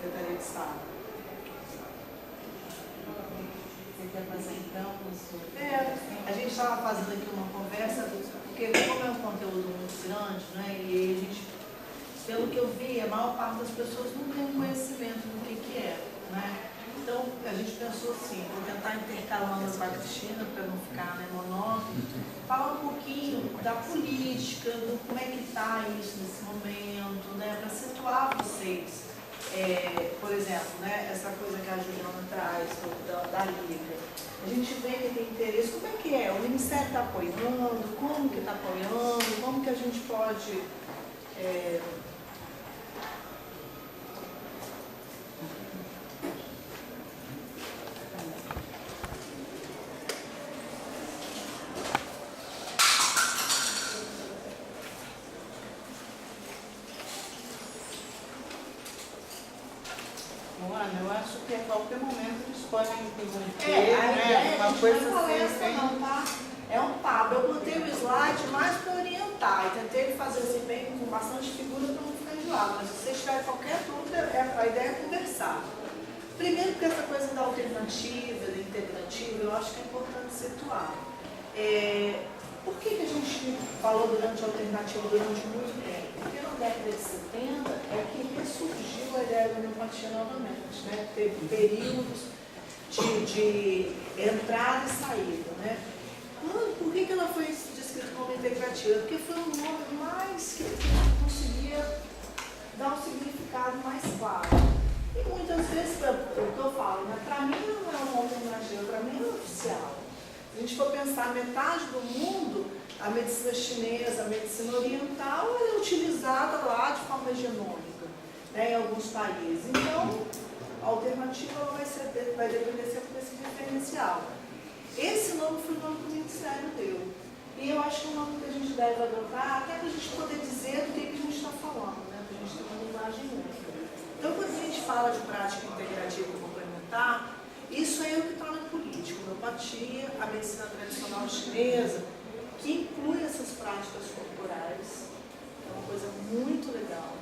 Secretaria de Estado. Você quer fazer então o seu... A gente estava fazendo aqui uma conversa, porque como é um conteúdo muito grande, né, e a gente, pelo que eu vi, a maior parte das pessoas não tem conhecimento do que é, né? Então, a gente pensou assim, vou tentar intercalando com a Cristina, para não ficar, né, monótono, falar um pouquinho da política, do como é que está isso nesse momento, né, para situar vocês. Por exemplo, né, essa coisa que a Juliana traz, da Liga. A gente vê que tem interesse, como é que é? O Ministério está apoiando, como que está apoiando, como que a gente pode... Eu acho que a qualquer momento eles podem interromper, a ideia, uma a gente coisa não é palestra assim, não, tá? É um papo. Eu botei o slide mais para orientar e tentei fazer assim bem com bastante figura para não ficar enjoado. Mas se vocês tiverem qualquer dúvida, a ideia é conversar. Primeiro porque essa coisa da alternativa, da integrativa, eu acho que é importante situar. Por que a gente falou durante a alternativa durante muito tempo? Porque na década de 70 é que ressurgiu a ideia da homeopatia novamente, né? Teve períodos de entrada e saída, né? Por que ela foi descrita como integrativa? Porque foi um nome mais que conseguia dar um significado mais claro. E muitas vezes, o que eu falo, né? Para mim não é um nome homenageiro, para mim é oficial. Se a gente for pensar, metade do mundo, a medicina chinesa, a medicina oriental é utilizada lá de forma hegemônica, né, em alguns países. Então, a alternativa ela vai depender sempre desse referencial. Esse nome foi o nome que o Ministério deu. E eu acho que é um nome que a gente deve adotar, até para a gente poder dizer do que a gente está falando, né, para a gente ter uma linguagem única. Então, quando a gente fala de prática integrativa complementar, isso é o que está na política, a homeopatia, a medicina tradicional chinesa, que inclui essas práticas corporais. É uma coisa muito legal.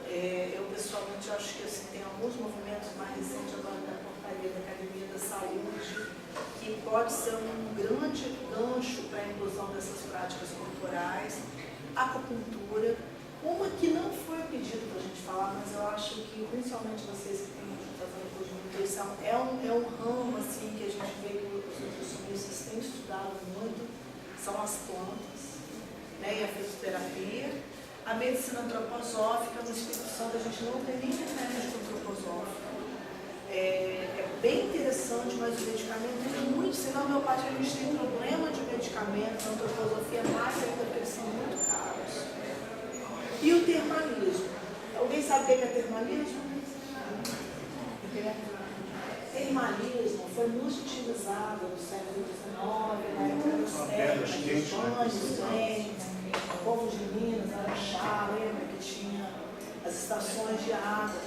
Eu, pessoalmente, acho que assim, tem alguns movimentos mais recentes agora da portaria da Academia da Saúde, que pode ser um grande gancho para a inclusão dessas práticas corporais. Acupuntura, uma que não foi pedido para a gente falar, mas eu acho que, principalmente vocês que têm fazendo curso de nutrição, é um ramo assim, que a gente vê que os nutricionistas têm estudado muito, são as plantas, né, e a fisioterapia. A medicina antroposófica, no Espírito Santo, a gente não tem nem remédio antroposófico. É bem interessante, mas o medicamento é muito, se na homeopatia a gente tem problema de medicamentos, a antroposofia mais ainda, porque eles são muito caros. E o termalismo. Alguém sabe o que é termalismo? Termalismo foi muito utilizado no século XIX, na época dos termas, banhos, povos de Minas, Araxá, lembra que tinha as estações de água.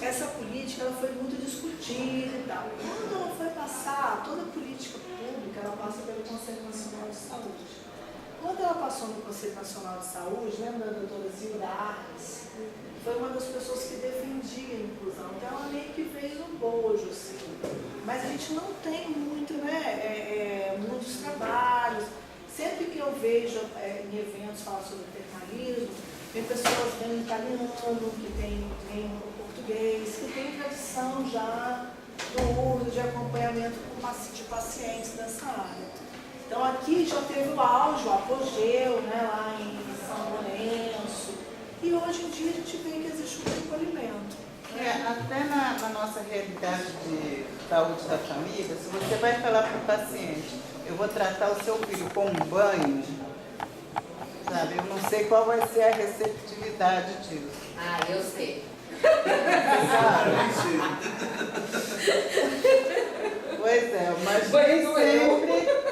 Essa política ela foi muito discutida e tal. Quando ela foi passar, toda política pública, ela passa pelo Conselho Nacional de Saúde. Quando ela passou no Conselho Nacional de Saúde, lembra da doutora Zilda Arnes? Foi uma das pessoas que defendia a inclusão. Então ela meio que fez um bojo, assim. Mas a gente não tem muito, né, muitos trabalhos. Sempre que eu vejo em eventos falar sobre termalismo, tem pessoas vêm italiano, que tem português, que tem tradição já do uso de acompanhamento de pacientes nessa área. Então aqui já teve o auge, o apogeu, né, lá em São Lourenço, e hoje em dia a gente vê que existe um recolhimento. Até na nossa realidade de saúde da família, se você vai falar para o paciente, eu vou tratar o seu filho com um banho, sabe, eu não sei qual vai ser a receptividade disso. Ah, eu sei. Pois é, mas nem sempre.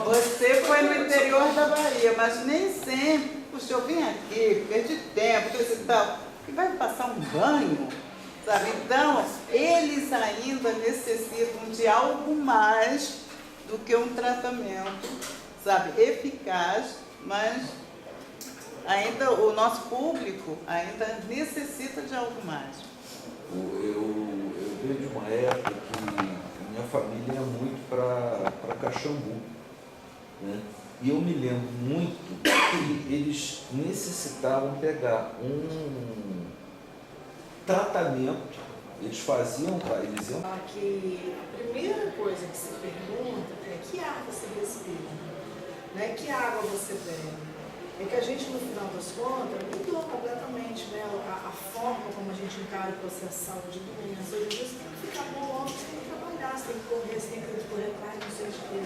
Você foi no interior da Bahia, mas nem sempre, puxa, eu vim aqui, perdi tempo, coisa e tal, e vai passar um banho, sabe? Então, eles ainda necessitam de algo mais do que um tratamento, sabe, eficaz, mas ainda o nosso público ainda necessita de algo mais. Eu venho de uma época que minha família ia muito para Caxambu, né? E eu me lembro muito que eles necessitavam pegar um tratamento, eles faziam, eles iam... Que a primeira coisa que se pergunta é que ar você respira, né? Que água você bebe. É que a gente, no final das contas, mudou completamente, né? A forma como a gente encara o processo de saúde e doença. Hoje em dia você tem que ficar bom, você tem que trabalhar, você tem que correr, você tem que correr atrás, não sei de quê.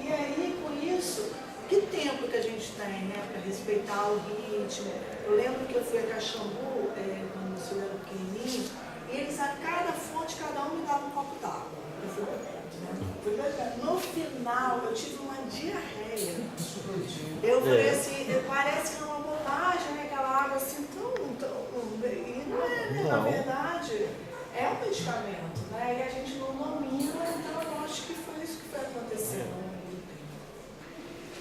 E aí, com isso, que tempo que a gente tem, né, para respeitar o ritmo? Eu lembro que eu fui a Caxambu, quando o senhor era pequenininho, e eles, a cada fonte, cada um me dava um copo d'água. Eu fui bebendo, né? No final, eu tive uma diarreia. Eu falei assim, parece que é uma bobagem, né? Aquela água assim tão... E não é, né? Na verdade, é um medicamento, né? E a gente não domina, então eu acho que foi isso que foi acontecendo ao longo do tempo.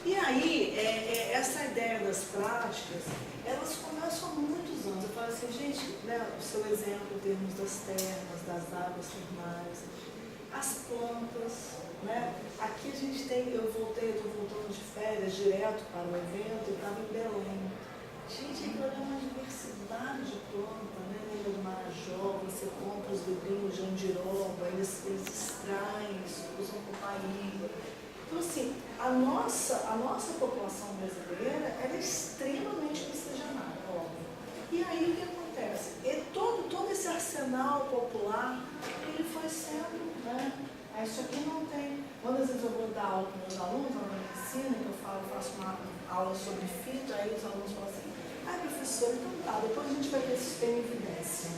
E aí, essa ideia das práticas, elas começam há muitos anos. Eu falo assim, gente, né, o seu exemplo em termos das termas, das águas termais, as plantas, né? Aqui a gente tem, eu estou voltando de férias direto para o evento, eu estava em Belém. Gente, aquilo é uma diversidade de planta, né? Lembra do marajó, você compra os vidrinhos de andiroba, eles extraem, usam copaíba. Então, assim, a nossa população brasileira ela é extremamente miscigenada, óbvio. E aí o que acontece? Todo esse arsenal popular, ele foi sendo, né? Isso aqui não tem. Quando às vezes eu vou dar aula com meus alunos, na medicina, que eu faço uma aula sobre fito, aí os alunos falam assim, professor, então tá, depois a gente vai ver se tem evidência.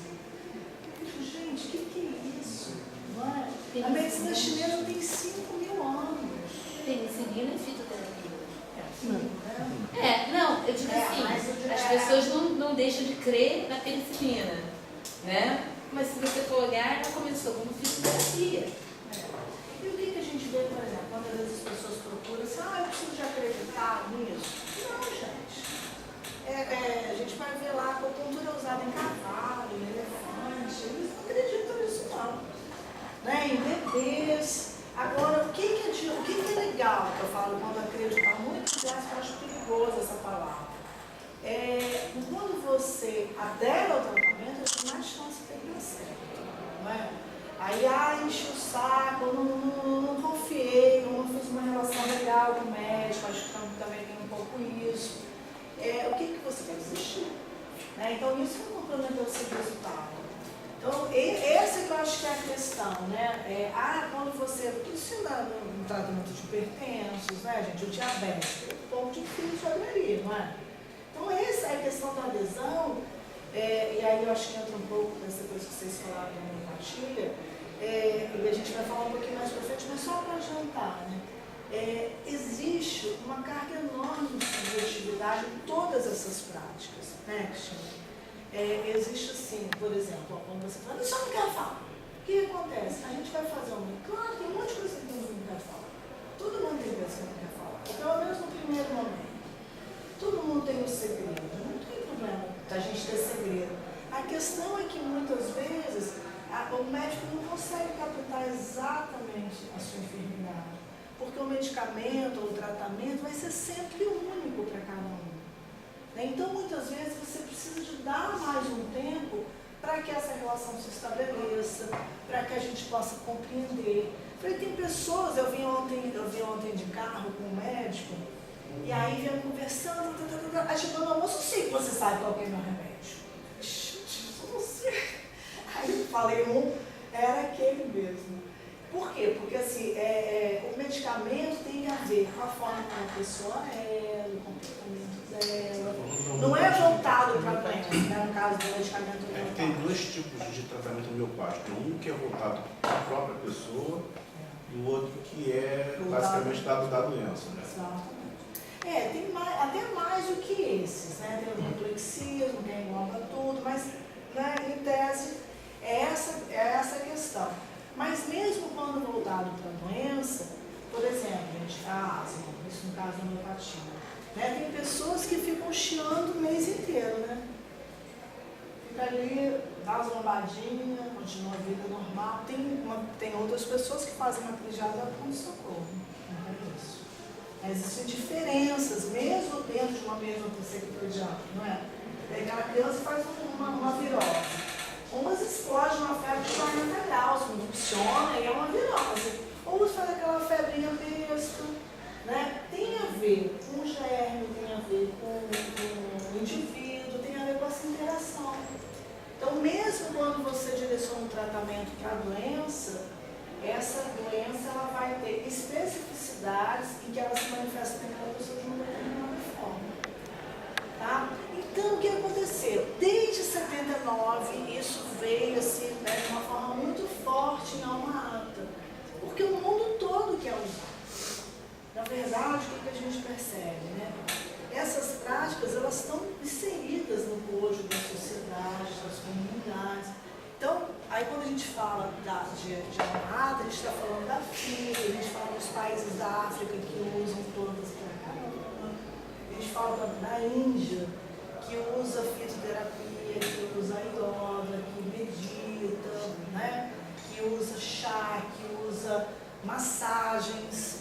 Eu digo, gente, o que é isso? Não é? A medicina chinesa tem 5.000 anos. Penicilina e fitoterapia. Não, eu digo assim, as pessoas não deixam de crer na penicilina, né? Mas se você for olhar, ela começou como fitoterapia. E o que a gente vê, por exemplo, quando às vezes as pessoas procuram assim, eu preciso de acreditar nisso? Não, gente. A gente vai ver lá a acupuntura usada em cavalo, em elefante, eles não acreditam nisso não. Né? Em bebês. Agora, o que é legal que eu falo quando acreditar muito, eu acho perigoso essa palavra. Quando você adere ao tratamento, você tem mais chance de ter dar certo. Não é? Aí, enche o saco, não confiei, não fiz uma relação legal com o médico, acho que também tem um pouco isso. O que você vai desistir? Né? Então, isso não comprometeu o seu resultado. Então, essa que eu acho que é a questão, né? Quando você... Isso no tratamento de hipertensos, né, gente? O diabetes, é um pouco difícil de aderir, não é? Então, essa é a questão da adesão, e aí eu acho que entra um pouco nessa coisa que vocês falaram na empatia, e a gente vai falar um pouquinho mais pra frente, mas só para adiantar, né? Existe uma carga enorme de subjetividade em todas essas práticas, né, Cristina? Existe assim, por exemplo, quando você fala, isso eu não quero falar. O que acontece? A gente vai fazer claro, tem um monte de coisa que todo mundo não quer falar. Todo mundo tem coisa que não quer falar, ou pelo menos no primeiro momento. Todo mundo tem um segredo, não tem problema da gente ter segredo. A questão é que muitas vezes o médico não consegue captar exatamente a sua enfermidade, porque o medicamento ou o tratamento vai ser sempre único para cada um. Então, muitas vezes, você precisa de dar mais um tempo para que essa relação se estabeleça, para que a gente possa compreender. Falei, tem pessoas, eu vi ontem de carro com um médico, e aí viemos conversando, aí chegou no almoço, sei que você sabe qual que é o meu remédio. Eu não sei. Aí eu falei, era aquele mesmo. Por quê? Porque assim, o medicamento tem a ver com a forma como a pessoa é, o comportamento dela. Não é voltado para a doença, né? No caso do medicamento. Tem dois tipos de tratamento homeopático. Um que é voltado para a própria pessoa e o outro que é basicamente dado da doença. Né? Exatamente. Tem até mais do que esses, né? Tem o complexismo, que engloba tudo, mas né, em tese é essa a questão. Mas mesmo quando voltado para a doença, por exemplo, gente, a asma, isso no caso da homeopatia, né? Tem pessoas que ficam chiando o mês inteiro, né? fica ali, dá as lombadinhas, continua a vida normal. Tem outras pessoas que fazem uma triagem de pronto-socorro. Não é isso. Existem diferenças, mesmo dentro de uma mesma psicopedia, não é? Tem aquela criança que faz uma virose. Umas explodem uma febre de 40 graus, funciona e é uma virose. Outras fazem aquela febrinha besta, né? Tem a ver com o germe, tem a ver com o indivíduo, tem a ver com essa interação. Então, mesmo quando você direciona um tratamento para a doença, essa doença ela vai ter especificidades em que ela se manifesta naquela pessoa de uma determinada forma. Tá? Então, o que aconteceu? Desde 79, isso veio assim, né, de uma forma muito forte em alma ata, porque o mundo todo quer usar. Na verdade, o que a gente percebe? Né? Essas práticas elas estão inseridas no bojo das sociedades, das comunidades. Então, aí quando a gente fala de alma ata, a gente está falando da FIA, a gente fala dos países da África que usam plantas para caramba, a gente fala da Índia, que usa fitoterapia, que usa yoga, que medita, né? Que usa chá, que usa massagens.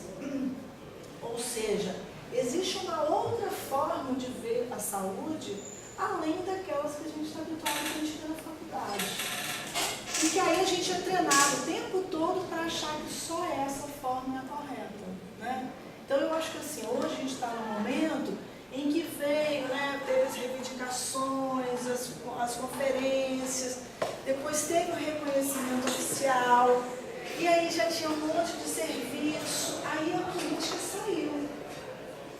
Ou seja, existe uma outra forma de ver a saúde além daquelas que a gente está habituado a gente ver na faculdade. E que aí a gente é treinado o tempo todo para achar que só essa forma é a correta. Né? Então eu acho que assim, hoje a gente está num momento em que veio, né, teve as reivindicações, as conferências, depois teve o reconhecimento oficial, e aí já tinha um monte de serviço, aí a política saiu.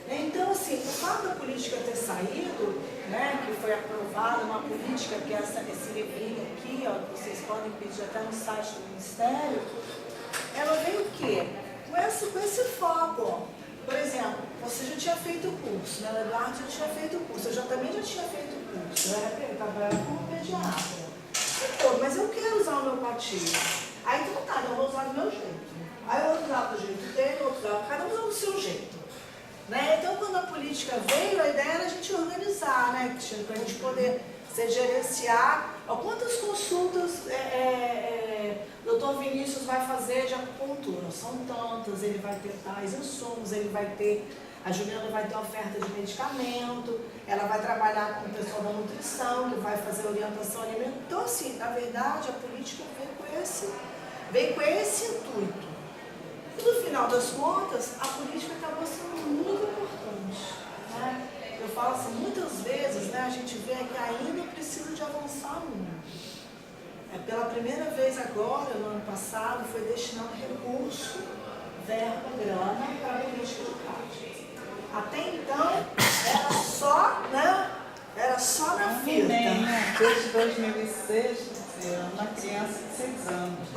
Então, assim, o fato da política ter saído, né, que foi aprovada uma política, que é esse livrinho aqui, ó, que vocês podem pedir até no site do Ministério, ela veio o quê? Com esse foco, ó. Por exemplo, você já tinha feito o curso, né? O Eduardo já tinha feito o curso, eu também já tinha feito o curso, eu trabalhava como pediatra. Pô, mas eu quero usar a homeopatia. Aí então tá, então eu vou usar do meu jeito. Aí o outro usava do jeito dele, o outro usava, cada um usava do seu jeito. Né? Então quando a política veio, a ideia era a gente organizar, né? Para a gente poder se gerenciar. Ó, quantas consultas Dr. Vinícius vai fazer de acupuntura? São tantas, ele vai ter tais insumos, ele vai ter, a Juliana vai ter oferta de medicamento, ela vai trabalhar com o pessoal da nutrição, que vai fazer orientação alimentar. Então, assim, na verdade, a política veio com esse intuito. E no final das contas, a política acabou sendo muito importante. Né? Eu falo assim, muitas vezes, né, a gente vê que ainda precisa de avançar muito. Pela primeira vez agora, no ano passado, foi destinado recurso, verba, grana para a política de prática. Até então, era só, né, era só na fita. Desde 2006, uma criança de 6 anos.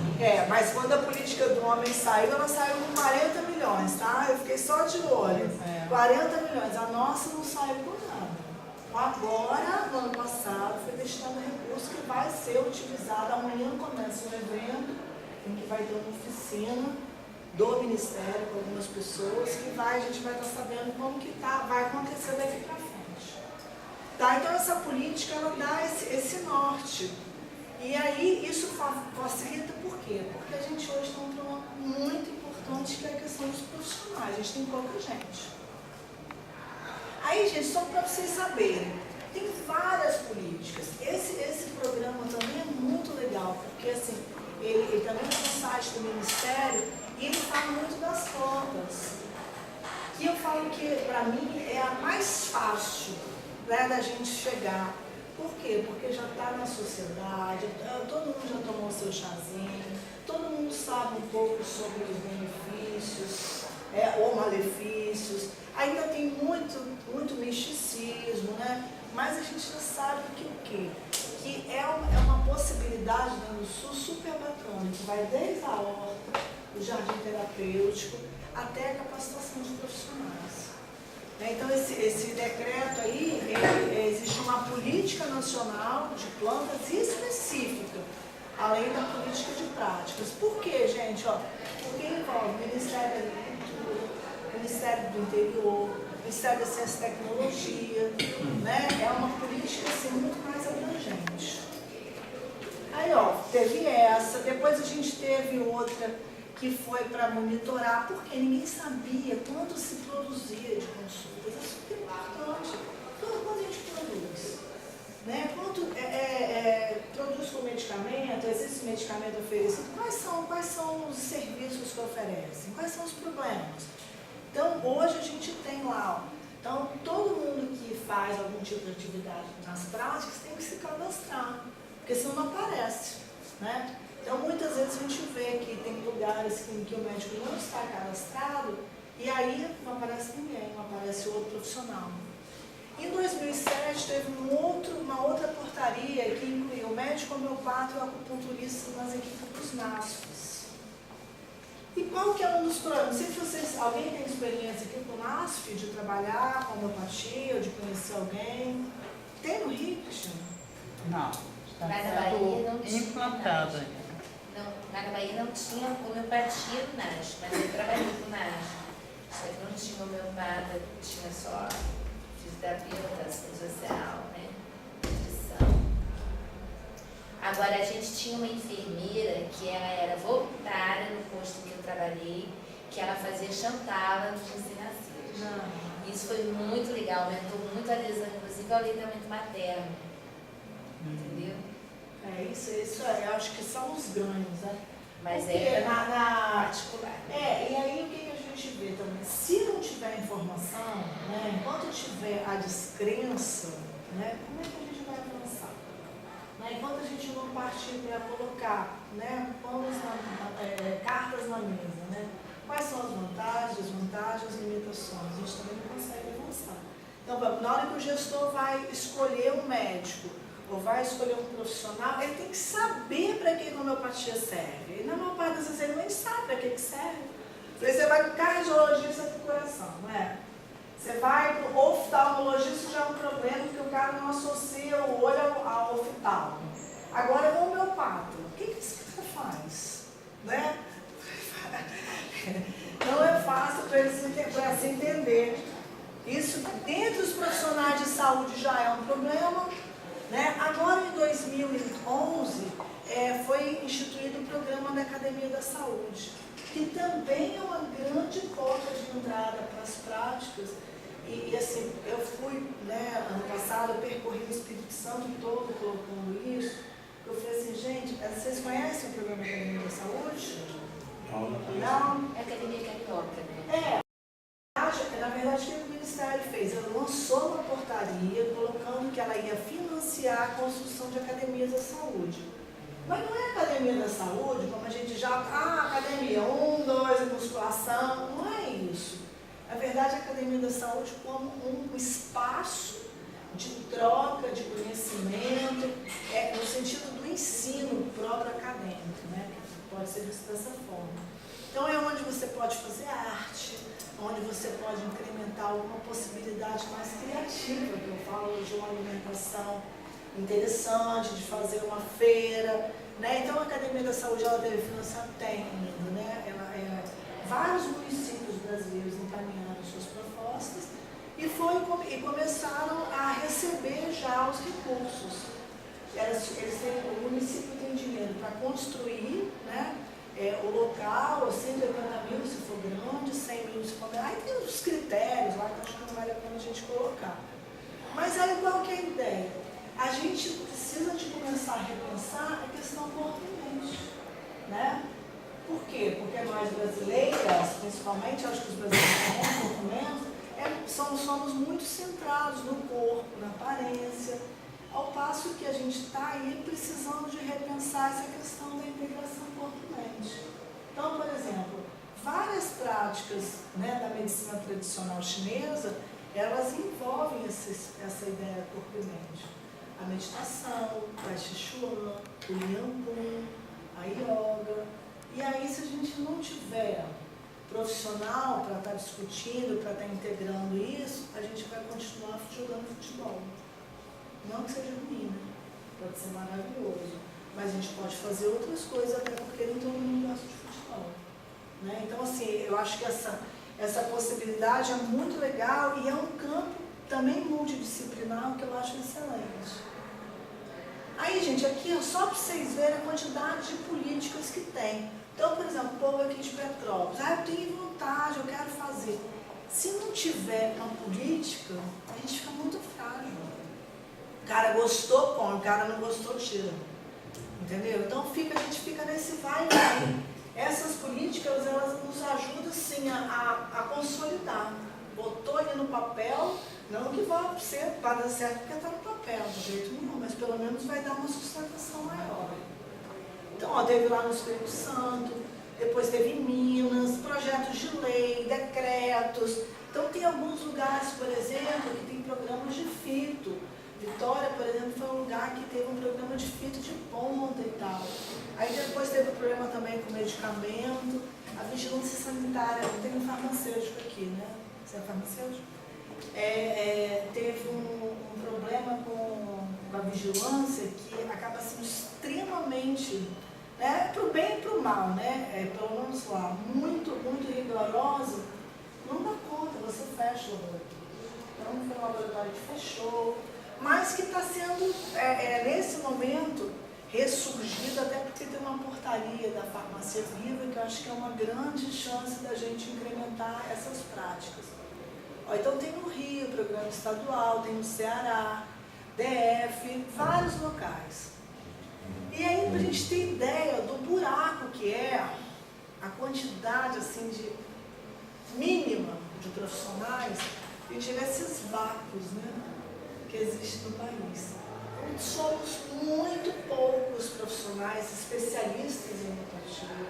Mas quando a política do homem saiu, ela saiu com 40 milhões, tá? Eu fiquei só de olho. 40 milhões. A nossa não saiu com nada. Agora, no ano passado, foi destinado recurso que vai ser utilizado. Amanhã começa um evento em que vai ter uma oficina do Ministério com algumas pessoas que a gente vai estar sabendo como que vai acontecer daqui para frente. Tá? Então, essa política, ela dá esse norte. E aí, isso facilita por quê? Porque a gente hoje tem um problema muito importante que é a questão dos profissionais. A gente tem pouca gente. Aí, gente, só para vocês saberem, tem várias políticas. Esse programa também é muito legal, porque assim, ele também está no site do Ministério e ele fala muito das cotas. E eu falo que, para mim, é a mais fácil, né, da gente chegar. Por quê? Porque já está na sociedade, todo mundo já tomou o seu chazinho, todo mundo sabe um pouco sobre os benefícios ou malefícios. Ainda tem muito misticismo, né? Mas a gente já sabe que o quê? Que é uma possibilidade no Sul super bacana, que vai desde a horta, o jardim terapêutico, até a capacitação de profissionais. Então, esse decreto aí, existe uma política nacional de plantas específica, além da política de práticas. Por quê, gente? Porque envolve o Ministério da Agricultura, o Ministério do Interior, Ministério da Ciência e Tecnologia, né? É uma política assim, muito mais abrangente. Aí, ó, teve essa, depois a gente teve outra que foi para monitorar, porque ninguém sabia quanto se produzia de consultas. É super importante. Quanto a gente produz? Né? Quanto produz com medicamento, existe medicamento oferecido, quais são os serviços que oferecem, quais são os problemas. Então, hoje a gente tem lá, ó, então todo mundo que faz algum tipo de atividade nas práticas tem que se cadastrar, porque senão não aparece, né? Então, muitas vezes a gente vê que tem lugares em que o médico não está cadastrado e aí não aparece ninguém, não aparece outro profissional. Em 2007, teve uma outra portaria que incluiu o médico homeopata e o acupunturista nas equipes dos NASFs. E qual que é um dos problemas? Não sei se alguém tem experiência aqui com o NASF, de trabalhar com homeopatia, ou de conhecer alguém. Tem no Rio, Cristina? Não, está Mas na Bahia não sendo tinha implantado nada. ainda. Não, na Bahia não tinha homeopatia no NASF, mas eu trabalhei com o NASF. Só que não tinha homeopata, tinha só fisioterapeuta, assistente social, né? Nutrição. Agora, a gente tinha uma enfermeira que ela era voluntária no posto que eu trabalhei, que ela fazia chantala nos recém-nascidos. Isso foi muito legal, aumentou muito a adesão, inclusive ao aleitamento materno. Entendeu? Isso aí, eu acho que são os ganhos, né? Mas porque é na particular. e aí o que a gente vê também? Se não tiver informação, né, enquanto tiver a descrença, né, como é que a gente vai avançar? Né, enquanto a gente não partir para colocar, né, cartas na mesa, né, quais são as vantagens, desvantagens, limitações, a gente também não consegue avançar. Então, na hora que o gestor vai escolher um médico, ou vai escolher um profissional, ele tem que saber para que a homeopatia serve. E na maior parte das vezes ele nem sabe para que serve. Você vai para o cardiologista do coração, não é? Você vai para o oftalmologista, já é um problema, porque o cara não associa o olho ao oftalmo. Agora, o homeopata, o que esse cara faz? Né? Não é fácil para se entender. Isso, dentre os profissionais de saúde, já é um problema. Né? Agora, em 2011, foi instituído o programa da Academia da Saúde, que também é uma grande porta de entrada para as práticas. E assim, eu fui, né, ano passado, eu percorri o Espírito Santo todo colocando isso. Eu falei assim, gente, vocês conhecem o programa da Academia da Saúde? Não? É academia carioca, né? Na verdade, o que o Ministério fez? Ele lançou uma portaria colocando que ela ia financiar a construção de academias da saúde. Mas não é academia da saúde, como a gente já... academia 1, 2, musculação, não é isso. Na verdade, a academia da saúde como um espaço de troca de conhecimento, no sentido do ensino próprio acadêmico, né? Pode ser visto dessa forma. Então, é onde você pode fazer arte, onde você pode incrementar alguma possibilidade mais criativa, que eu falo de uma alimentação interessante, de fazer uma feira, né? Então, a Academia da Saúde, ela deve financiar, tem ainda, né? Vários municípios brasileiros encaminhando suas propostas e começaram a receber já os recursos. O município tem dinheiro para construir, né? O local, 180 mil se for grande, 100 mil se for grande. Aí tem os critérios lá que eu acho que não vale a pena a gente colocar. Mas aí qual que é a ideia? A gente precisa de começar a repensar a questão do corpo-mente, né? Por quê? Porque nós brasileiras, principalmente, acho que os brasileiros têm um pouco menos, somos muito centrados no corpo, na aparência, ao passo que a gente está aí precisando de repensar essa questão da integração corpo-mente. Então, por exemplo, várias práticas, né, da medicina tradicional chinesa, elas envolvem essa ideia corpo e mente. A meditação, o Tai Chi Chuan, o Liang Kun, a yoga. E aí, se a gente não tiver profissional para estar discutindo, para estar integrando isso, a gente vai continuar jogando futebol. Não que seja ruim, né? Pode ser maravilhoso. Mas a gente pode fazer outras coisas, até porque nem todo mundo gosta de futebol. Né? Então, assim, eu acho que essa essa possibilidade é muito legal e é um campo também multidisciplinar que eu acho excelente. Aí, gente, aqui só para vocês verem a quantidade de políticas que tem. Então, por exemplo, o povo aqui de Petrópolis, eu tenho vontade, eu quero fazer. Se não tiver uma política, a gente fica muito frágil. O cara gostou, põe, o cara não gostou, tira. Entendeu? Então a gente fica nesse vai e vem. Essas políticas, elas nos ajudam sim a consolidar. Botou ali no papel, não que vai dar certo porque está no papel, de jeito nenhum, mas pelo menos vai dar uma sustentação maior. Então, teve lá no Espírito Santo, depois teve em Minas, projetos de lei, decretos. Então tem alguns lugares, por exemplo, que tem programas de fito. Vitória, por exemplo, foi um lugar que teve um programa de fito de ponta e tal. Aí depois teve um problema também com medicamento, a vigilância sanitária, tem um farmacêutico aqui, né? Você é farmacêutico? Teve um problema com a vigilância que acaba sendo extremamente, né, para o bem e para o mal, né? Pelo menos lá, muito rigorosa, não dá conta, você fecha o laboratório. Então foi um laboratório que fechou, mas que está sendo, nesse momento, ressurgido, até porque tem uma portaria da Farmácia Viva, que eu acho que é uma grande chance da gente incrementar essas práticas. Então tem no Rio, programa estadual, tem no Ceará, DF, vários locais. E aí, para a gente ter ideia do buraco que é a quantidade assim, de mínima de profissionais, a gente vê esses vácuos, né, que existem no país. Então, somos muito poucos profissionais especialistas em homeopatia,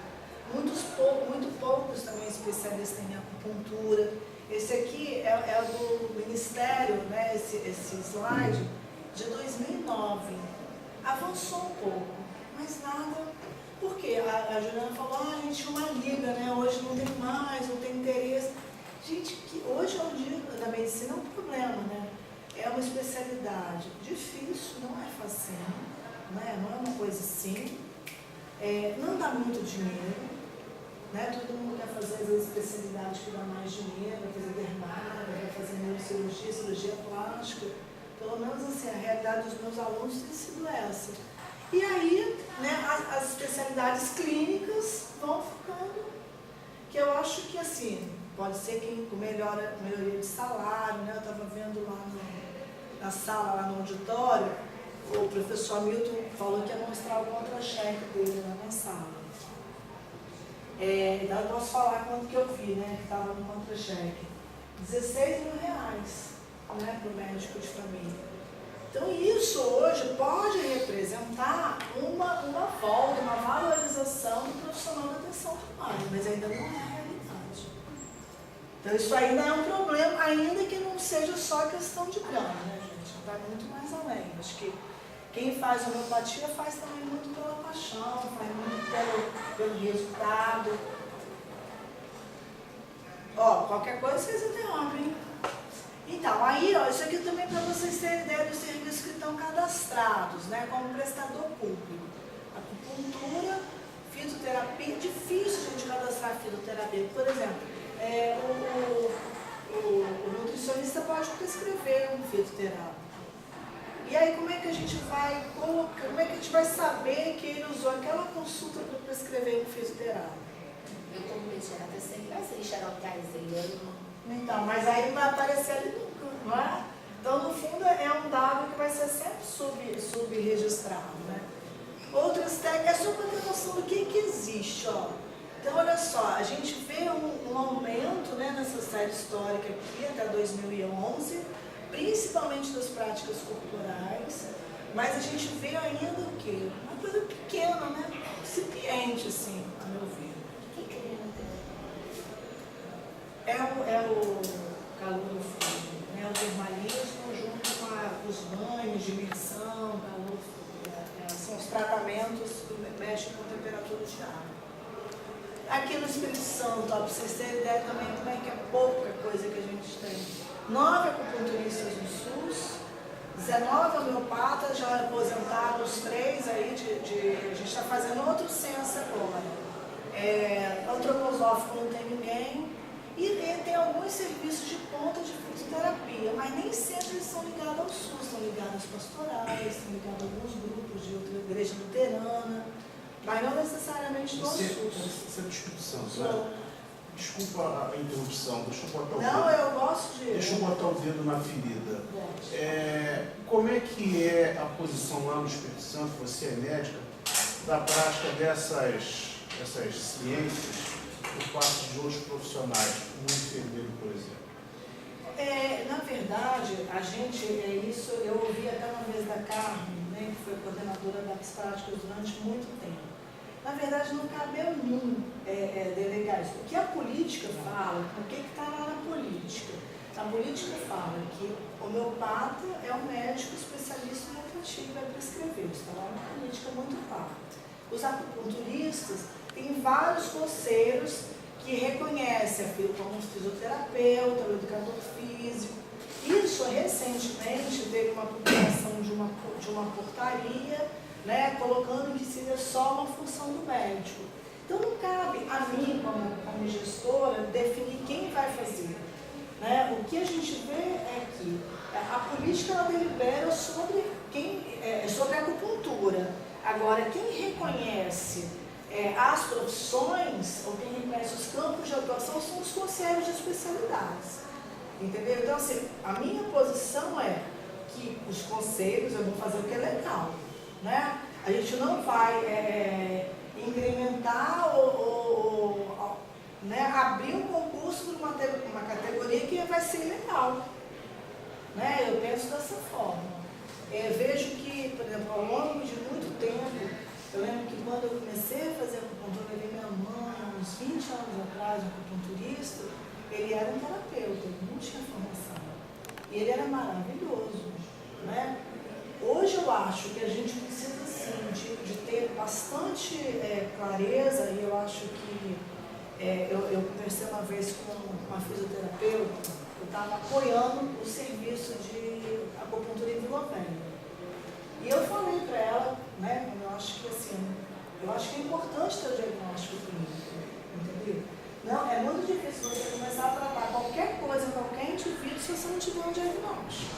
muito poucos também especialistas em acupuntura. Esse aqui é do Ministério, né, esse slide, de 2009. Avançou um pouco, mas nada. Por quê? A Juliana falou, a gente tinha uma liga, né? Hoje não tem mais, não tem interesse. Gente, que hoje é o dia da medicina, é um problema, né? É uma especialidade difícil, não é fácil, né? Não é uma coisa assim. Não dá muito dinheiro, né? Todo mundo quer fazer as especialidades que dá mais dinheiro, vai fazer dermário, vai fazer neurocirurgia, cirurgia plástica. Pelo menos assim, a realidade dos meus alunos tem sido essa. E aí, né, as especialidades clínicas vão ficando, que eu acho que assim, pode ser que com melhoria de salário, né? Eu estava vendo lá na sala, lá no auditório, o professor Hamilton falou que ia mostrar o contra-cheque dele lá na sala. Então eu posso falar quanto que eu vi, né, que estava no contra-cheque. R$16 mil, né, para o médico de família. Então isso hoje pode representar uma volta, uma valorização do profissional da atenção primária, mas ainda não é a realidade. Então isso ainda é um problema, ainda que não seja só questão de grana, né, gente? Vai muito mais além. Acho que quem faz homeopatia faz também muito pela paixão, faz muito pelo resultado. Qualquer coisa vocês interrompem. Então, aí, isso aqui também para vocês terem ideia dos serviços que estão cadastrados, né, como prestador público. Acupuntura, fitoterapia, difícil a gente cadastrar fitoterapia. Por exemplo, o nutricionista pode prescrever um fitoterápico. E aí, como é que a gente vai colocar, como é que a gente vai saber que ele usou aquela consulta para prescrever um fitoterápico? Eu, como pediatra, sempre passei xarope caseiro. Então, mas aí não vai aparecer ali nunca, não é? Então, no fundo, é um dado que vai ser sempre subregistrado, né? Outras técnicas, é só para ter noção do que existe, ó. Então, olha só, a gente vê um aumento, né, nessa série histórica aqui, até 2011, principalmente das práticas corporais, mas a gente vê ainda o quê? Uma coisa pequena, né? Incipiente, assim, a meu ver. É o calor frio, né? O termalismo junto com os banhos de imersão, calor frio, são os tratamentos que mexem com a temperatura de água. Aqui no Espírito Santo, para vocês terem ideia também como é que é pouca coisa que a gente tem. 9 acupunturistas no SUS, 19 homeopatas, já aposentados, 3 aí, a gente está fazendo outro censo agora. Antroposófico não tem ninguém. E tem alguns serviços de ponta de fisioterapia, mas nem sempre eles são ligados ao SUS, são ligados às pastorais, são ligados a alguns grupos de outra igreja luterana, mas não necessariamente no SUS. Você é de Espírito Santo, né? Desculpa a interrupção, deixa eu botar o Não, dedo. eu gosto de... Deixa eu botar o dedo na ferida. Como é que é a posição lá no Espírito Santo, você é médica, da prática dessas ciências por parte de outros profissionais, como um enfermeiro, por exemplo? Na verdade, a gente, isso eu ouvi até uma vez da Carmen, né, que foi coordenadora das práticas durante muito tempo. Na verdade, não cabe a mim delegar isso. O que a política fala, o que está lá na política? A política fala que o homeopata é um médico especialista em homeopatia e vai prescrever. Isso está lá na política muito clara. Os acupunturistas têm vários conselhos que reconhecem a filho como um fisioterapeuta, o educador físico. Isso, recentemente, teve uma publicação de uma portaria, né, colocando que seria só uma função do médico. Então, não cabe a mim, como gestora, definir quem vai fazer. Né? O que a gente vê é que a política ela delibera sobre a acupuntura. Agora, quem reconhece as profissões, ou quem reconhece os campos de atuação, são os conselhos de especialidades. Entendeu? Então, assim, a minha posição é que os conselhos, eu vou fazer o que é legal. Né? A gente não vai incrementar ou né, abrir um concurso para uma categoria que vai ser ilegal. Né? Eu penso dessa forma. Vejo que, por exemplo, ao longo de muito tempo, eu lembro que quando eu comecei a fazer acupuntura, eu levei minha mãe, uns 20 anos atrás, um acupunturista, ele era um terapeuta, ele não tinha formação. E ele era maravilhoso. Né? Hoje eu acho que a gente precisa, sim, de ter bastante clareza, e eu acho que eu conversei uma vez com uma fisioterapeuta, eu estava apoiando o serviço de acupuntura em Vila Velha. E eu falei para ela, né, eu acho que é importante ter o diagnóstico clínico, entendeu? Não, é muito difícil você começar a tratar qualquer coisa, qualquer indivíduo, se você não tiver um diagnóstico.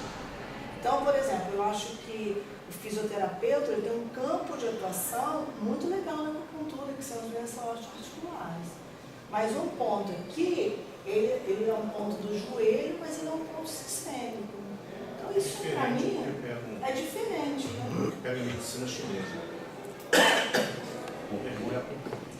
Então, por exemplo, eu acho que o fisioterapeuta ele tem um campo de atuação muito legal na acupuntura, que são as doenças osteoarticulares. Mas um ponto aqui, ele é um ponto do joelho, mas ele é um ponto sistêmico. Então, isso para mim é diferente. Né? Pega a medicina chinesa.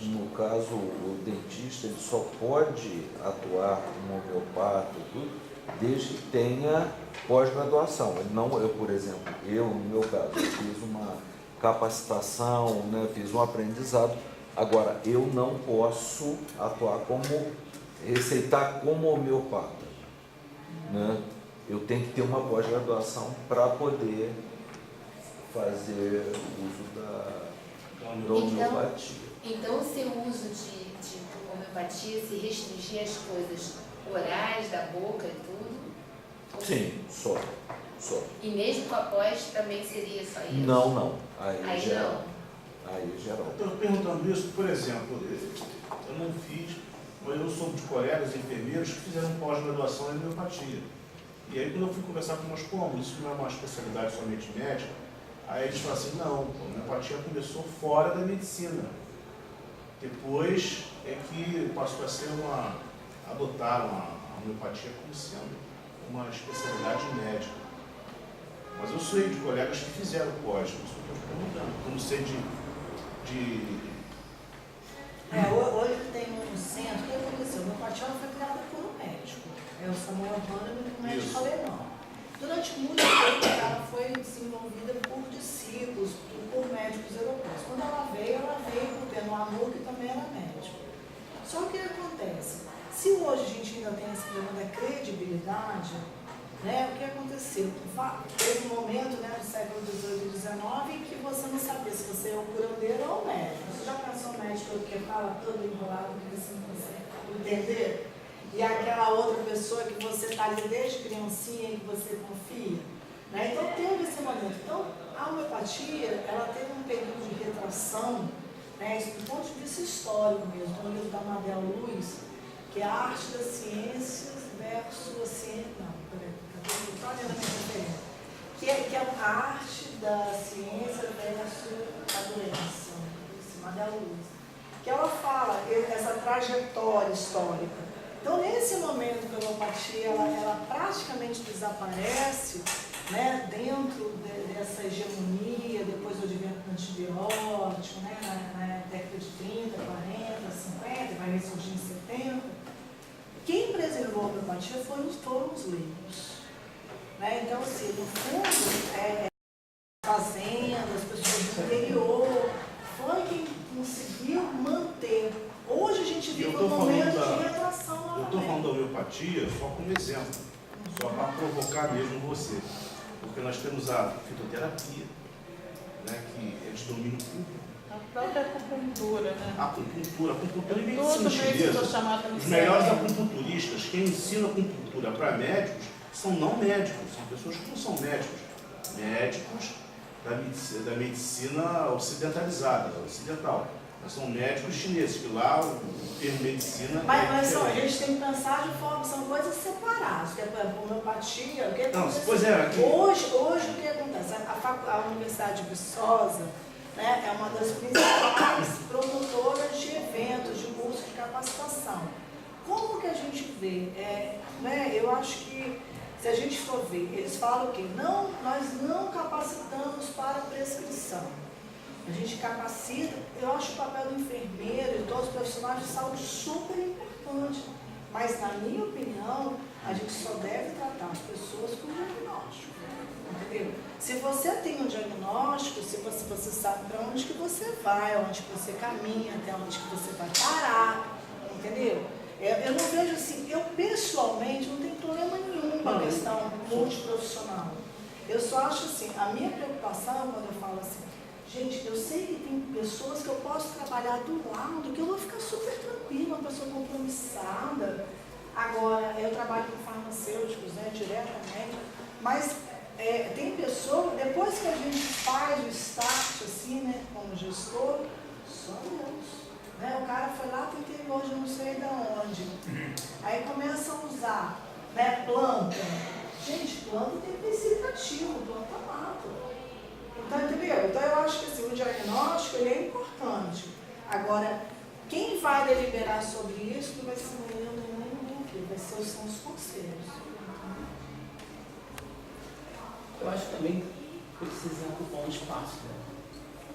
No caso, o dentista ele só pode atuar como homeopata e tudo, desde que tenha pós-graduação. Eu, por exemplo, no meu caso, fiz uma capacitação, né, fiz um aprendizado. Agora, eu não posso atuar receitar como homeopata. Né? Eu tenho que ter uma pós-graduação para poder fazer uso da homeopatia. Então, o seu uso de homeopatia se restringir às coisas orais, da boca e tudo? Sim, só. E mesmo com a pós também seria só isso? Não. Aí não. Aí geral. Estou perguntando isso, por exemplo, eu não fiz, mas eu soube de colegas enfermeiros que fizeram pós-graduação em homeopatia. E aí, quando eu fui conversar com eles, como isso não é uma especialidade somente médica, aí eles falaram assim, não, a homeopatia começou fora da medicina. Depois é que passou a ser adotaram a homeopatia como sendo uma especialidade médica. Mas eu sei de colegas que fizeram pós, isso que eu estou perguntando. Eu não sei Hoje tem um centro, o que aconteceu? A homeopatia foi criada por um médico. É o Samuel Hahnemann, um médico alemão. Durante muito tempo ela foi desenvolvida por discípulos, por médicos europeus. Quando ela veio com o Benoît Arnault, que também era médico. Só que o que acontece? Se hoje a gente ainda tem esse problema da credibilidade, né, o que aconteceu? Teve um momento, né, no século XVIII e XIX que você não sabia se você é o curandeiro ou o médico. Você já pensou o médico que fala todo enrolado que você não consegue entender? E aquela outra pessoa que você está ali desde criancinha e que você confia. Né? Então teve esse momento. Então a homeopatia, ela teve um período de retração, né, do ponto de vista histórico mesmo. No livro da Amadeu Luiz, que é a arte das ciências versus a ciência. Não, peraí, estou olhando a minha referência. Que é a arte da ciência versus a doença, Madela Luz. Que ela fala essa trajetória histórica. Então, nesse momento que a homeopatia ela praticamente desaparece, né, dentro dessa hegemonia, depois do advento do antibiótico, né, na década de 30, 40, 50, vai ressurgir em 70, quem preservou a homeopatia foram os leigos. Né? Então, assim, no fundo, fazendas, pessoas do interior, foi quem conseguiu manter. Hoje a gente vive um momento de retração novamente. Eu estou falando da homeopatia só como exemplo, só para provocar mesmo você. Porque nós temos a fitoterapia, né, que é de domínio público. A própria acupuntura, né? A acupuntura e medicina Todo chinesa. chamado Os melhores acupunturistas, quem ensina acupuntura para médicos, são não médicos, são pessoas que não são médicos. Médicos da medicina ocidentalizada, ocidental. São médicos chineses, que lá o termo medicina. Mas a gente tem que pensar de forma, são coisas separadas, que é a homeopatia, o que acontece? Não, pois é, aqui. Hoje o que acontece? A Universidade de Viçosa, né, é uma das principais promotoras de eventos, de cursos de capacitação. Como que a gente vê? Né, eu acho que, se a gente for ver, eles falam que nós não capacitamos para prescrição. A gente capacita, eu acho o papel do enfermeiro e todos os profissionais de saúde super importante. Mas, na minha opinião, a gente só deve tratar as pessoas com diagnóstico. Entendeu? Se você tem um diagnóstico, se você sabe para onde que você vai, onde que você caminha, até onde que você vai parar, entendeu? Eu não vejo assim, eu pessoalmente não tenho problema nenhum com a questão multiprofissional. Eu só acho assim, a minha preocupação quando eu falo assim, gente, eu sei que tem pessoas que eu posso trabalhar do lado, que eu vou ficar super tranquila, uma pessoa compromissada. Agora, eu trabalho com farmacêuticos, né, diretamente, mas tem pessoas, depois que a gente faz o start, assim, né, como gestor, somos. Né, o cara foi lá para o interior de não sei de onde. Aí começa a usar, né, planta. Gente, planta tem princípio ativo, planta mata. Então, entendeu? Então, eu acho que assim, o diagnóstico ele é importante. Agora, quem vai deliberar sobre isso não vai ser nem eu, nem ninguém, são os conselhos. Eu acho que também precisa ocupar um espaço. Né?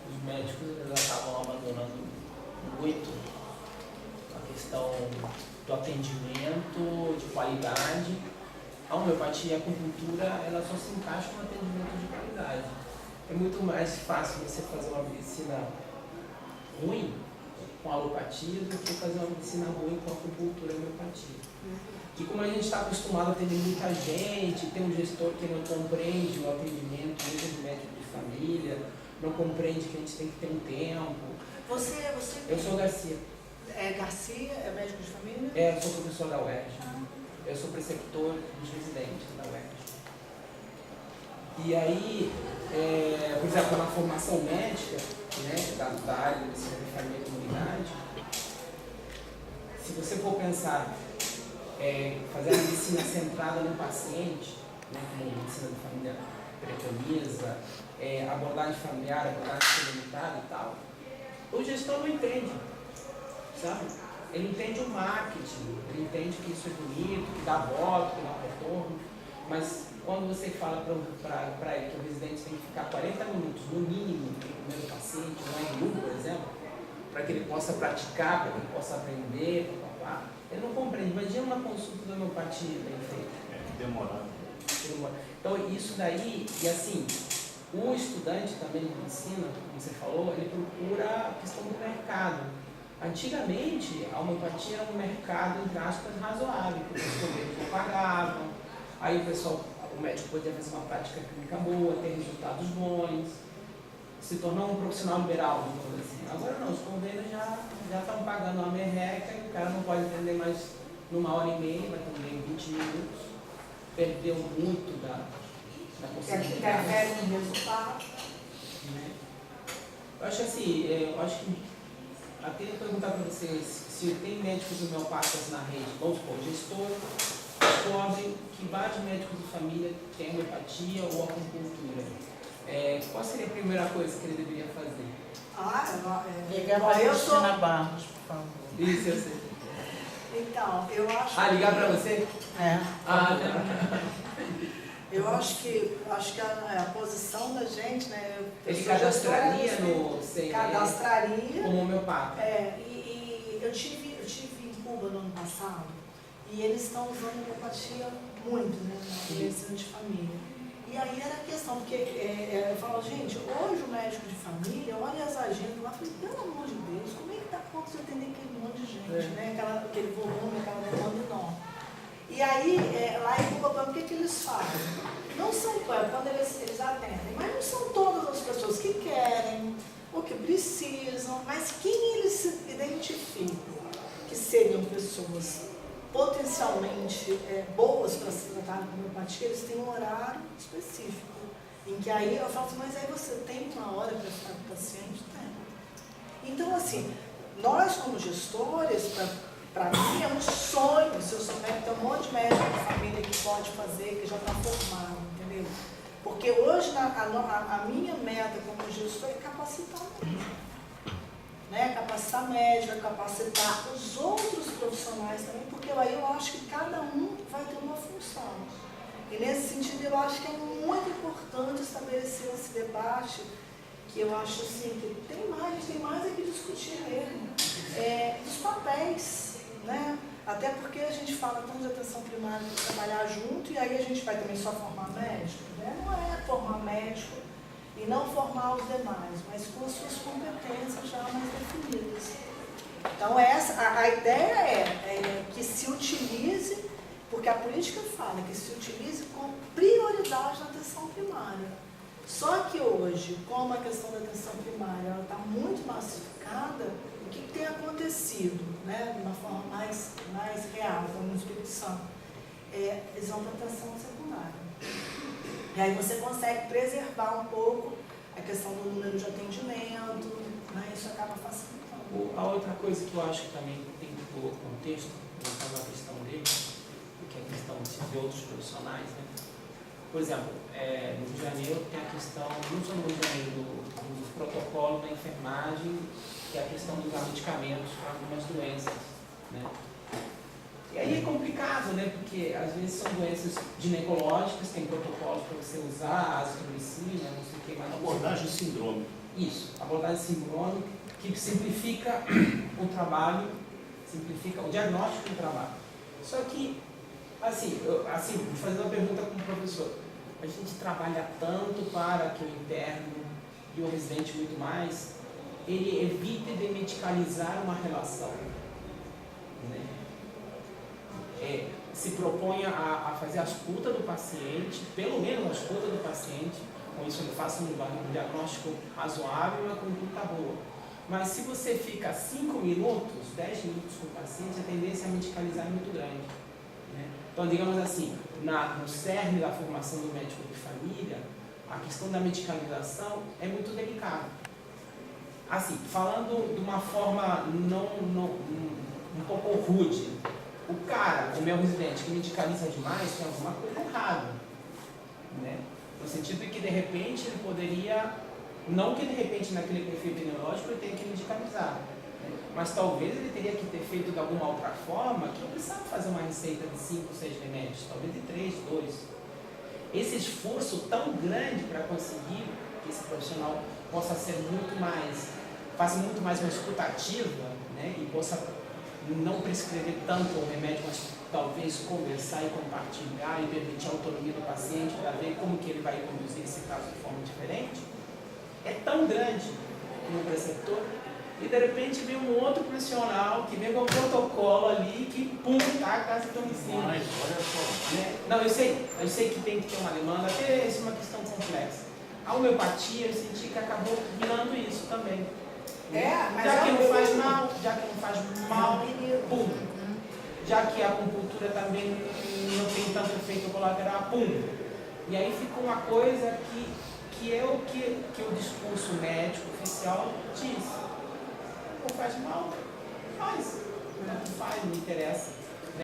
Os médicos eles acabam abandonando muito a questão do atendimento, de qualidade. A homeopatia e a acupuntura ela só se encaixa no atendimento de qualidade. É muito mais fácil você fazer uma medicina ruim com a alopatia do que fazer uma medicina ruim com a acupuntura e a homeopatia. E como a gente está acostumado a atender muita gente, tem um gestor que não compreende o atendimento, mesmo de médico de família, não compreende que a gente tem que ter um tempo. Eu sou Garcia. Garcia é médico de família? Eu sou professor da UERJ. Eu sou preceptor de residente da UERJ. E aí, por exemplo, na formação médica, né, da área de medicina de família e comunidade, se você for pensar fazer a medicina centrada no paciente, né, como a medicina de família preconiza, abordagem familiar, abordagem comunitária e tal, o gestor não entende, sabe? Ele entende o marketing, ele entende que isso é bonito, que dá voto, que dá retorno, mas quando você fala para ele que o residente tem que ficar 40 minutos no mínimo com o primeiro paciente, não é em grupo, por exemplo, para que ele possa praticar, para que ele possa aprender, ele não compreende. Imagina uma consulta de homeopatia bem feita. Demorado. Então, isso daí, e assim, o estudante também de medicina, como você falou, ele procura a questão do mercado. Antigamente, a homeopatia era um mercado, entre aspas, razoável, porque os governos não pagavam, aí o médico podia fazer uma prática clínica boa, ter resultados bons, se tornou um profissional liberal, vamos dizer assim. Agora não, os convênios já estão pagando uma merreca e o cara não pode atender mais numa hora e meia, vai atender em 20 minutos. Perdeu muito da possibilidade. Interfere no resultado. Eu acho assim, até ia perguntar para vocês se tem médicos homeopatas na rede, vamos supor, o gestor descobre que vários médicos de família têm homeopatia ou acupuntura. Qual seria a primeira coisa que ele deveria fazer? Ligar para a Cristina Barros, por favor. Isso, eu sei. Então, eu acho. Ligar para você? É. Eu acho que a posição da gente, né? Ele cadastraria no CNE? Cadastraria. Como homeopata. E eu tive em Cuba no ano passado e eles estão usando homeopatia muito, né? Na medicina de família. E aí era a questão, porque eu falo, gente, hoje o médico de família olha as agendas lá e fala, pelo amor de Deus, como é que dá conta de você atender aquele monte de gente, né? Aquele volume, aquela demanda enorme. E aí, lá em Cuba, o que eles fazem? Não são, quando eles atendem, mas não são todas as pessoas que querem, ou que precisam, mas quem eles se identificam que seriam pessoas potencialmente boas para se tratar com homeopatia, eles têm um horário específico. Em que aí eu falo assim, mas aí você tem uma hora para ficar com o paciente? Tem. Então, assim, nós como gestores, para mim é um sonho, se eu souber que tem um monte de médico de família que pode fazer, que já está formado, entendeu? Porque hoje a minha meta como gestor é capacitar médico. Né? Capacitar médico, capacitar os outros profissionais também, porque aí eu acho que cada um vai ter uma função. E nesse sentido eu acho que é muito importante estabelecer esse debate, que eu acho assim, que tem mais a que discutir mesmo, dos papéis, né? Até porque a gente fala tanto de atenção primária para trabalhar junto, e aí a gente vai também só formar médico, né? Não é formar médico e não formar os demais, mas com as suas competências já mais definidas. Então a ideia é que se utilize, porque a política fala que se utilize com prioridade na atenção primária. Só que hoje, como a questão da atenção primária está muito massificada, o que tem acontecido, né, de uma forma mais real, como no Espírito Santo, eles vão para a atenção secundária. E aí você consegue preservar um pouco a questão do número de atendimento, né? Isso acaba facilitando. A outra coisa que eu acho que também tem o contexto, voltando à questão dele, que é a questão de outros profissionais, né? Por exemplo, no Rio de Janeiro tem a questão, não só no Rio de Janeiro, do protocolo da enfermagem, que é a questão dos medicamentos para algumas doenças, né? E aí é complicado, né? Porque às vezes são doenças ginecológicas, tem protocolos para você usar, azitromicina, não sei o que mais. Abordagem síndrome. Isso, abordagem síndrome, que simplifica o trabalho, simplifica o diagnóstico do trabalho. Só que, fazendo uma pergunta como professor, a gente trabalha tanto para que o interno e o residente muito mais, ele evite demedicalizar uma relação, né? Se proponha a fazer a escuta do paciente, pelo menos a escuta do paciente, com isso ele faça um diagnóstico razoável e uma conduta boa. Mas se você fica 5 minutos, 10 minutos com o paciente, a tendência a medicalizar é muito grande, né? Então, digamos assim, no cerne da formação do médico de família, a questão da medicalização é muito delicada. Assim, falando de uma forma um pouco rude, o meu residente que medicaliza demais tem alguma coisa errada, né? No sentido de que de repente ele poderia, não que de repente naquele perfil epidemiológico ele tenha que medicalizar, né? Mas talvez ele teria que ter feito de alguma outra forma, que não precisava fazer uma receita de 5, 6 remédios, talvez de 3, 2. Esse esforço tão grande para conseguir que esse profissional possa ser faça muito mais uma escutativa, né? E possa não prescrever tanto o remédio, mas talvez conversar e compartilhar e permitir a autonomia do paciente para ver como que ele vai conduzir esse caso de forma diferente, é tão grande no preceptor, e de repente vem um outro profissional que vem com um protocolo ali que taca a azitromicina. Mas, olha só. Né? Não, eu sei que tem que ter uma demanda, até isso é uma questão complexa. A homeopatia, eu senti que acabou virando isso também. Mas já que não faz mal, pum. Já que a acupuntura também não tem tanto efeito colateral, pum. E aí fica uma coisa que é o que o discurso médico oficial diz. Não faz mal, faz. Tanto faz, não me interessa.